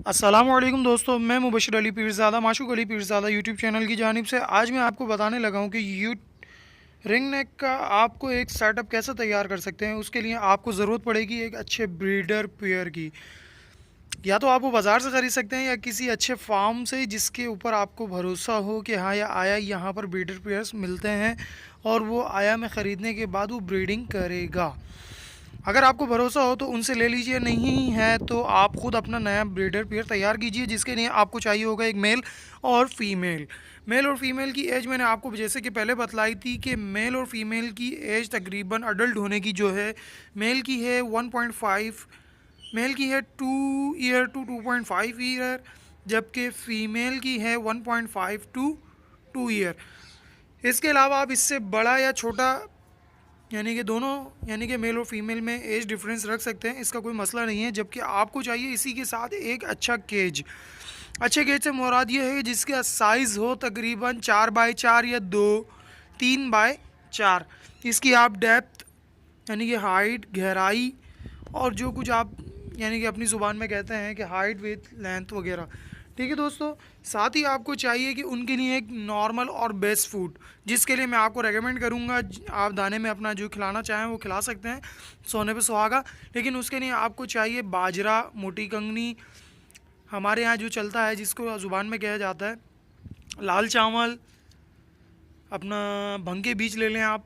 अस्सलामुअलैकुम दोस्तों, मैं मुबशिर अली पीरज़ादा माशूक अली पीरज़ादा यूट्यूब चैनल की जानिब से आज मैं आपको बताने लगा हूँ कि यू रिंग नेक का आपको एक सेटअप कैसे तैयार कर सकते हैं। उसके लिए आपको ज़रूरत पड़ेगी एक अच्छे ब्रीडर पेयर की। या तो आप वो बाज़ार से ख़रीद सकते हैं या किसी अच्छे फार्म से जिसके ऊपर आपको भरोसा हो कि हाँ या आया यहाँ पर ब्रीडर पेयर्स मिलते हैं और वो आया में ख़रीदने के बाद वो ब्रीडिंग करेगा। अगर आपको भरोसा हो तो उनसे ले लीजिए, नहीं है तो आप खुद अपना नया ब्रीडर पेयर तैयार कीजिए। जिसके लिए आपको चाहिए होगा एक मेल और फीमेल। मेल और फीमेल की एज मैंने आपको जैसे कि पहले बतलाई थी कि मेल और फीमेल की एज तकरीबन अडल्ट होने की जो है, मेल की है 1.5, मेल की है 2 ईयर टू 2.5 ईयर, जबकि फ़ीमेल की है 1.5 टू 2 ईयर। इसके अलावा आप इससे बड़ा या छोटा यानी कि दोनों यानी कि मेल और फीमेल में एज डिफरेंस रख सकते हैं, इसका कोई मसला नहीं है। जबकि आपको चाहिए इसी के साथ एक अच्छा केज। अच्छे केज से मुराद ये है कि जिसका साइज़ हो तकरीबन 4x4 या 3x4। इसकी आप डेप्थ यानी कि हाइट, गहराई और जो कुछ आप यानी कि अपनी ज़ुबान में कहते हैं कि हाइट विथ लेंथ वगैरह, ठीक है दोस्तों। साथ ही आपको चाहिए कि उनके लिए एक नॉर्मल और बेस्ट फूड, जिसके लिए मैं आपको रेकमेंड करूँगा आप दाने में अपना जो खिलाना चाहें वो खिला सकते हैं, सोने पे सुहागा। लेकिन उसके लिए आपको चाहिए बाजरा, मोटी कंगनी, हमारे यहाँ जो चलता है जिसको ज़ुबान में कहा जाता है लाल चावल, अपना भंग के बीज ले लें आप,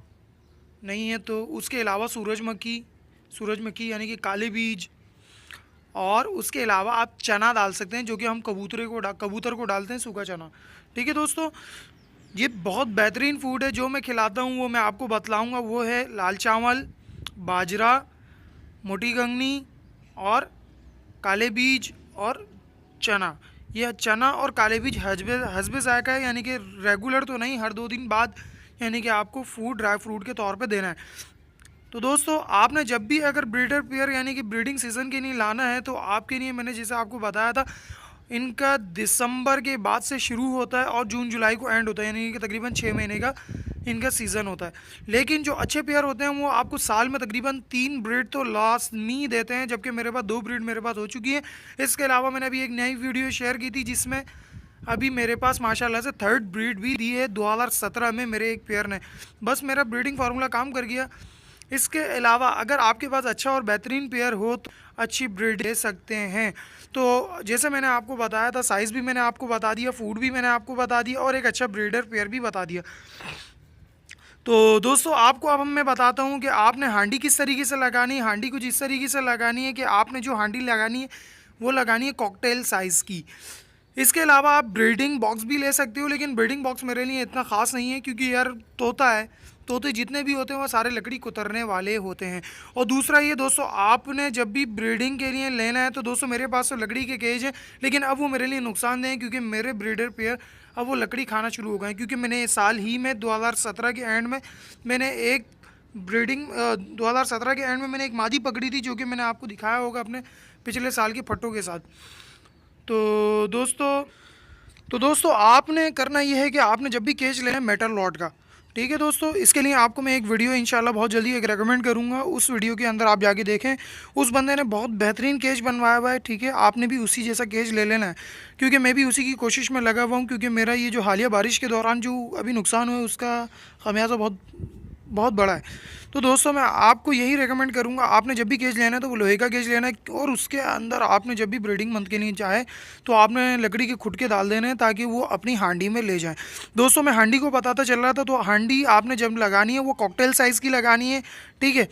नहीं है तो उसके अलावा सूरजमुखी, सूरजमुखी यानी कि काले बीज, और उसके अलावा आप चना डाल सकते हैं जो कि हम कबूतर को डालते हैं, सूखा चना। ठीक है दोस्तों, ये बहुत बेहतरीन फूड है जो मैं खिलाता हूँ, वो मैं आपको बतलाऊँगा। वो है लाल चावल, बाजरा, मोटी कंगनी और काले बीज और चना। यह चना और काले बीज हसबे हसबे ज़ायक़ा है, यानी कि रेगुलर तो नहीं, हर 2 दिन बाद यानी कि आपको फूड ड्राई फ्रूट के तौर पे देना है। तो दोस्तों आपने जब भी अगर ब्रीडर पेयर यानी कि ब्रीडिंग सीज़न के लिए लाना है तो आपके लिए मैंने जैसे आपको बताया था, इनका दिसंबर के बाद से शुरू होता है और जून जुलाई को एंड होता है, यानी कि तकरीबन 6 महीने का इनका सीज़न होता है। लेकिन जो अच्छे पेयर होते हैं वो आपको साल में तकरीबन 3 ब्रीड तो लाजमी देते हैं, जबकि मेरे पास 2 ब्रीड मेरे पास हो चुकी है। इसके अलावा मैंने अभी एक नई वीडियो शेयर की थी जिसमें अभी मेरे पास माशाल्लाह से 3rd ब्रीड भी दी है 2017 में मेरे एक पेयर ने। बस मेरा ब्रीडिंग फार्मूला काम कर गया। इसके अलावा अगर आपके पास अच्छा और बेहतरीन पेयर हो तो अच्छी ब्रीड ले सकते हैं। तो जैसे मैंने आपको बताया था, साइज़ भी मैंने आपको बता दिया, फूड भी मैंने आपको बता दिया और एक अच्छा ब्रीडर पेयर भी बता दिया। तो दोस्तों आपको अब मैं बताता हूँ कि आपने हांडी किस तरीके से लगानी है। हांडी कुछ इस तरीके से लगानी है कि आपने जो हांडी लगानी है वो लगानी है कॉकटेल साइज़ की। इसके अलावा आप ब्रीडिंग बॉक्स भी ले सकते हो, लेकिन ब्रीडिंग बॉक्स मेरे लिए इतना ख़ास नहीं है क्योंकि यार तोता है, तोते जितने भी होते हैं वो सारे लकड़ी कुतरने वाले होते हैं। और दूसरा ये दोस्तों, आपने जब भी ब्रीडिंग के लिए लेना है तो दोस्तों मेरे पास तो लकड़ी के केज हैं, लेकिन अब वो मेरे लिए नुकसानदेह हैं क्योंकि मेरे ब्रीडर पेयर अब वो लकड़ी खाना शुरू हो गए हैं। क्योंकि मैंने साल ही में 2017 के एंड में मैंने एक ब्रीडिंग 2017 के एंड में मैंने एक मादी पकड़ी थी जो कि मैंने आपको दिखाया होगा अपने पिछले साल के फट्टों के साथ। तो दोस्तों आपने करना ये है कि आपने जब भी केज लेना है मेटल रॉड का, ठीक है दोस्तों। इसके लिए आपको मैं एक वीडियो इंशाल्लाह बहुत जल्दी एक रेकमेंड करूँगा, उस वीडियो के अंदर आप जाके देखें। उस बंदे ने बहुत बेहतरीन केज बनवाया हुआ है, ठीक है। आपने भी उसी जैसा केज ले लेना है क्योंकि मैं भी उसी की कोशिश में लगा हुआ हूँ। क्योंकि मेरा ये जो हालिया बारिश के दौरान जो अभी नुकसान हुआ है उसका खमियाजा बहुत बहुत बड़ा है। तो दोस्तों मैं आपको यही रेकमेंड करूँगा, आपने जब भी केज लेना है तो वो लोहे का केज लेना है और उसके अंदर आपने जब भी ब्रीडिंग मंथ के लिए चाहे तो आपने लकड़ी के खुटके डाल देने हैं ताकि वो अपनी हांडी में ले जाएं। दोस्तों मैं हांडी को बताता चल रहा था, तो हांडी आपने जब लगानी है वो कॉकटेल साइज़ की लगानी है, ठीक है।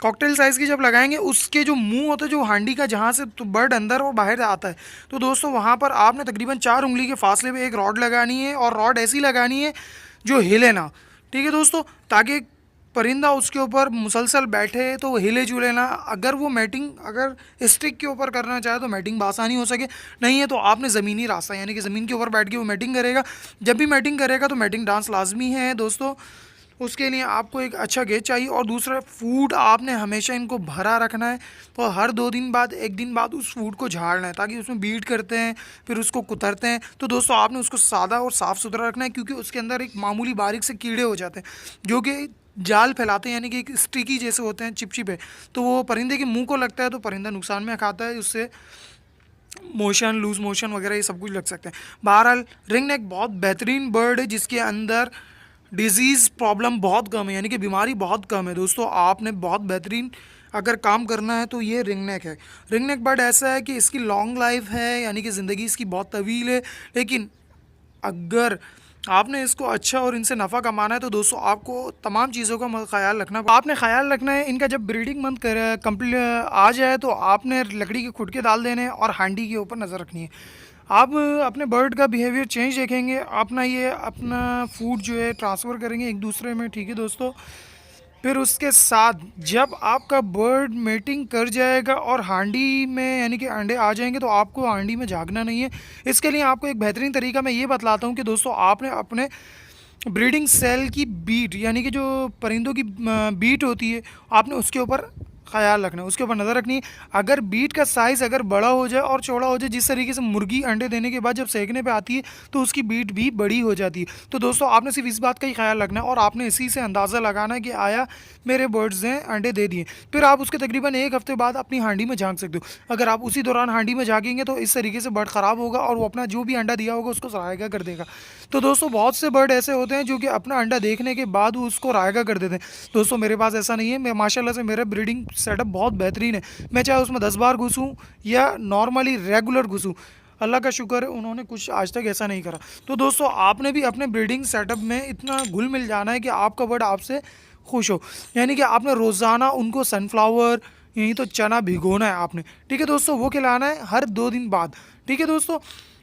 कॉकटेल साइज़ की जब लगाएंगे उसके जो मुंह होता है जो हांडी का, जहाँ से तो बर्ड अंदर और बाहर आता है, तो दोस्तों वहाँ पर आपने तकरीबन 4 उंगली के फासले पे एक रॉड लगानी है और रॉड ऐसी लगानी है जो हिले ना, ठीक है दोस्तों, ताकि परिंदा उसके ऊपर मुसलसल बैठे तो वो हिले जुले ना। अगर वो मैटिंग अगर स्टिक के ऊपर करना चाहे तो मैटिंग बआसानी हो सके, नहीं है तो आपने ज़मीनी रास्ता यानी कि ज़मीन के ऊपर बैठ के वो मैटिंग करेगा। जब भी मैटिंग करेगा तो मैटिंग डांस लाजमी है दोस्तों। उसके लिए आपको एक अच्छा गेज चाहिए और दूसरा फूड आपने हमेशा इनको भरा रखना है। तो हर 2 दिन बाद, 1 दिन बाद उस फूड को झाड़ना है ताकि उसमें बीट करते हैं फिर उसको कुतरते हैं। तो दोस्तों आपने उसको सादा और साफ़ सुथरा रखना है क्योंकि उसके अंदर एक मामूली बारीक से कीड़े हो जाते हैं जो कि जाल फैलाते हैं, यानी कि एक स्टिकी जैसे होते हैं, चिपचिपे। तो वो परिंदे के मुंह को लगता है तो परिंदा नुकसान में खाता है उससे। मोशन, लूज मोशन वगैरह ये सब कुछ लग सकते हैं। बहरहाल रिंग नेक बहुत बेहतरीन बर्ड है जिसके अंदर डिजीज़ प्रॉब्लम बहुत कम है, यानी कि बीमारी बहुत कम है दोस्तों। आपने बहुत बेहतरीन अगर काम करना है तो ये रिंग नेक है। रिंग नेक बर्ड ऐसा है कि इसकी लॉन्ग लाइफ है, यानी कि ज़िंदगी इसकी बहुत तवील है। लेकिन अगर आपने इसको अच्छा और इनसे नफ़ा कमाना है तो दोस्तों आपको तमाम चीज़ों का ख्याल रखना, आपने ख्याल रखना है। इनका जब ब्रीडिंग मंथ कंप्लीट आ जाए तो आपने लकड़ी के खुटके डाल देने हैं और हांडी के ऊपर नज़र रखनी है। आप अपने बर्ड का बिहेवियर चेंज देखेंगे, अपना फूड जो है ट्रांसफ़र करेंगे एक दूसरे में, ठीक है दोस्तों। फिर उसके साथ जब आपका बर्ड मेटिंग कर जाएगा और हांडी में यानी कि अंडे आ जाएंगे तो आपको हांडी में झांकना नहीं है। इसके लिए आपको एक बेहतरीन तरीका मैं ये बतलाता हूँ कि दोस्तों आपने अपने ब्रीडिंग सेल की बीट, यानी कि जो परिंदों की बीट होती है, आपने उसके ऊपर ख्याल रखना है, उसके ऊपर नज़र रखनी है। अगर बीट का साइज़ अगर बड़ा हो जाए और चौड़ा हो जाए, जिस तरीके से मुर्गी अंडे देने के बाद जब सेकने पे आती है तो उसकी बीट भी बड़ी हो जाती है। तो दोस्तों आपने सिर्फ इस बात का ही ख्याल रखना है और आपने इसी से अंदाज़ा लगाना है कि आया मेरे बर्ड्स ने अंडे दे दिए। फिर आप उसके तकरीबन एक हफ्ते बाद अपनी हांडी में झांक सकते हो। अगर आप उसी दौरान हांडी में झाँकेंगे तो इस तरीके से बर्ड ख़राब होगा और वो अपना जो भी अंडा दिया होगा उसको रायगा कर देगा। तो दोस्तों बहुत से बर्ड ऐसे होते हैं जो कि अपना अंडा देखने के बाद वो उसको रायगा कर देते हैं। दोस्तों मेरे पास ऐसा नहीं है, मैं माशाल्लाह से मेरा ब्रीडिंग सेटअप बहुत बेहतरीन है। मैं चाहे उसमें 10 बार घुसूँ या नॉर्मली रेगुलर घुसूँ, अल्लाह का शुक्र है उन्होंने कुछ आज तक ऐसा नहीं करा। तो दोस्तों आपने भी अपने ब्रीडिंग सेटअप में इतना घुल मिल जाना है कि आपका बर्ड आपसे खुश हो, यानी कि आपने रोज़ाना उनको सनफ्लावर यहीं तो चना भिगोना है आपने, ठीक है दोस्तों, वो खिलाना है हर 2 दिन बाद, ठीक है दोस्तों।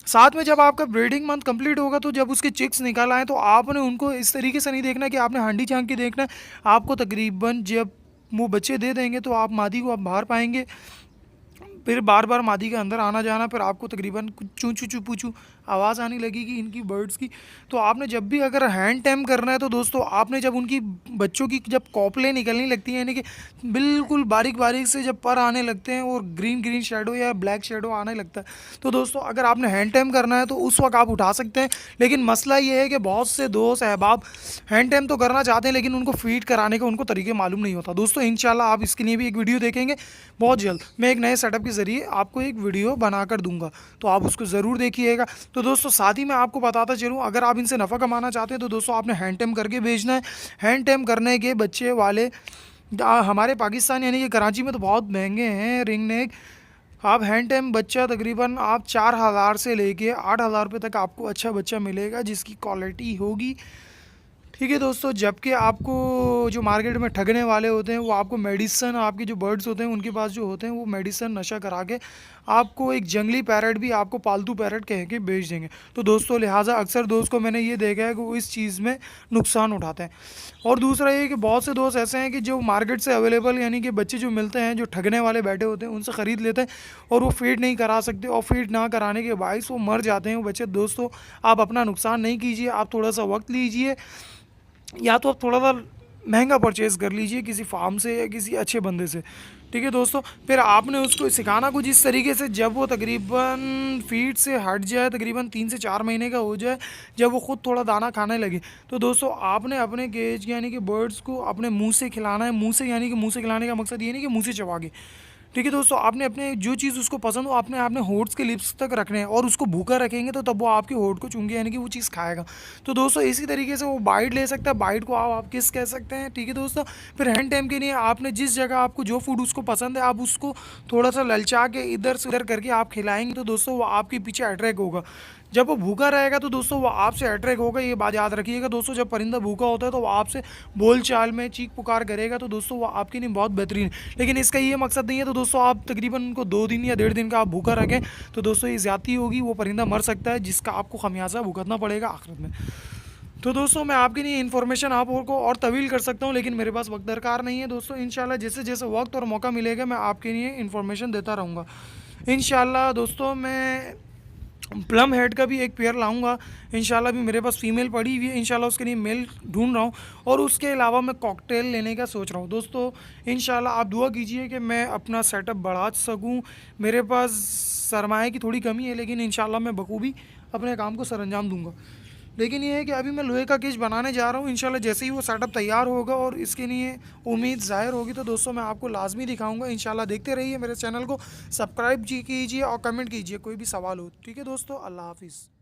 साथ में जब आपका ब्रीडिंग मंथ कंप्लीट होगा तो जब उसके चिक्स निकल आए तो आपने उनको इस तरीके से नहीं देखना कि आपने हांडी झांक के देखना है। आपको तकरीबन जब वो बच्चे दे देंगे तो आप मादी को आप बाहर पाएंगे, फिर बार बार मादी के अंदर आना जाना, फिर आपको तकरीबन कुछ चू चू चू पूछू आवाज़ आने लगेगी इनकी बर्ड्स की। तो आपने जब भी अगर हैंड टैम करना है तो दोस्तों आपने जब उनकी बच्चों की जब कॉपलें निकलने लगती हैं, यानी कि बिल्कुल बारीक बारीक से जब पर आने लगते हैं और ग्रीन ग्रीन शेडो या ब्लैक शेडो आने लगता है, तो दोस्तों अगर आपने हैंड टैम करना है तो उस वक्त आप उठा सकते हैं। लेकिन मसला ये है कि बहुत से दोस्त अहबाब हैंड टैम तो करना चाहते हैं लेकिन उनको फीड कराने का उनको तरीके मालूम नहीं होता। दोस्तों इंशाल्लाह आप इसके लिए भी एक वीडियो देखेंगे बहुत जल्द, मैं एक नए सेटअप के ज़रिए आपको एक वीडियो बनाकर दूंगा, तो आप उसको ज़रूर देखिएगा। तो दोस्तों साथ ही मैं आपको बताता चलूँ, अगर आप इनसे नफ़ा कमाना चाहते हैं तो दोस्तों आपने हैंड टैम करके भेजना है। हैंड टैम करने के बच्चे वाले हमारे पाकिस्तान यानी कि कराची में तो बहुत महंगे हैं रिंग नेक। आप हैंड टैम बच्चा तकरीबन आप 4,000 से लेके 8,000 रुपये तक आपको अच्छा बच्चा मिलेगा जिसकी क्वालिटी होगी, ठीक है दोस्तों। जबकि आपको जो मार्केट में ठगने वाले होते हैं वो आपको मेडिसन, आपके जो बर्ड्स होते हैं उनके पास जो होते हैं वो मेडिसन नशा करा के आपको एक जंगली पैरट भी आपको पालतू पैरट कह के बेच देंगे। तो दोस्तों लिहाजा अक्सर दोस्त को मैंने ये देखा है कि वो इस चीज़ में नुकसान उठाते हैं। और दूसरा ये कि बहुत से दोस्त ऐसे हैं कि जो मार्केट से अवेलेबल यानी कि बच्चे जो मिलते हैं जो ठगने वाले बैठे होते हैं उनसे ख़रीद लेते हैं और वो फीड नहीं करा सकते और फीड ना कराने के बायस वो मर जाते हैं वो बच्चे। दोस्तों आप अपना नुकसान नहीं कीजिए, आप थोड़ा सा वक्त लीजिए, या तो आप थोड़ा सा महंगा परचेज़ कर लीजिए किसी फार्म से या किसी अच्छे बंदे से, ठीक है दोस्तों। फिर आपने उसको सिखाना कुछ इस तरीके से जब वो तकरीबन फीड से हट जाए, तकरीबन 3 से 4 महीने का हो जाए, जब वो ख़ुद थोड़ा दाना खाने लगे, तो दोस्तों आपने अपने केज यानी कि बर्ड्स को अपने मुंह से खिलाना है। मुंह से यानी कि मुंह से खिलाने का मकसद ये नहीं कि मुंह से चबा के, ठीक है दोस्तों। आपने अपने जो चीज़ उसको पसंद हो आपने आपने होठ्स के लिप्स तक रखने हैं और उसको भूखा रखेंगे तो तब वो आपके होठ को चूंगे यानी कि वो चीज़ खाएगा। तो दोस्तों इसी तरीके से वो बाइट ले सकता है, बाइट को आप किस कह सकते हैं, ठीक है दोस्तों। फिर हैंड टाइम के लिए आपने जिस जगह आपको जो फूड उसको पसंद है आप उसको थोड़ा सा ललचा के इधर से उधर करके आप खिलाएंगे तो दोस्तों वो आपके पीछे अट्रैक्ट होगा। जब वो भूखा रहेगा तो दोस्तों वो आपसे अट्रैक्ट होगा, ये बात याद रखिएगा दोस्तों। जब परिंदा भूखा होता है तो वो आपसे बोल चाल में चीख पुकार करेगा तो दोस्तों वो आपके लिए बहुत बेहतरीन है। लेकिन इसका ये मकसद नहीं है तो दोस्तों आप तकरीबन उनको 2 दिन या 1.5 दिन का आप भूखा रखें तो दोस्तों ये ज़्यादती होगी, वो परिंदा मर सकता है जिसका आपको खमियाजा भुगतना पड़ेगा आखिरत में। तो दोस्तों मैं आपके लिए इन्फॉर्मेशन आपको और तवील कर सकता हूँ लेकिन मेरे पास वक्त दरकार नहीं है दोस्तों। इंशाल्लाह जैसे जैसे वक्त और मौका मिलेगा मैं आपके लिए इन्फॉर्मेशन देता रहूँगा इंशाल्लाह। दोस्तों मैं प्लम हेड का भी एक पेयर लाऊंगा इंशाल्लाह, भी मेरे पास फ़ीमेल पड़ी हुई है इंशाल्लाह, उसके लिए मेल ढूंढ रहा हूँ। और उसके अलावा मैं कॉकटेल लेने का सोच रहा हूँ दोस्तों। इंशाल्लाह आप दुआ कीजिए कि मैं अपना सेटअप बढ़ा सकूँ। मेरे पास सरमाए की थोड़ी कमी है लेकिन इंशाल्लाह मैं बखूबी अपने काम को सरअंजाम दूंगा लेकिन ये है कि अभी मैं लोहे का केज बनाने जा रहा हूँ। इंशाल्लाह जैसे ही वो सेटअप तैयार होगा और इसके लिए उम्मीद ज़ाहिर होगी तो दोस्तों मैं आपको लाजमी दिखाऊंगा। इंशाल्लाह देखते रहिए मेरे चैनल को, सब्सक्राइब जी कीजिए और कमेंट कीजिए कोई भी सवाल हो। ठीक है दोस्तों, अल्लाह हाफिज़।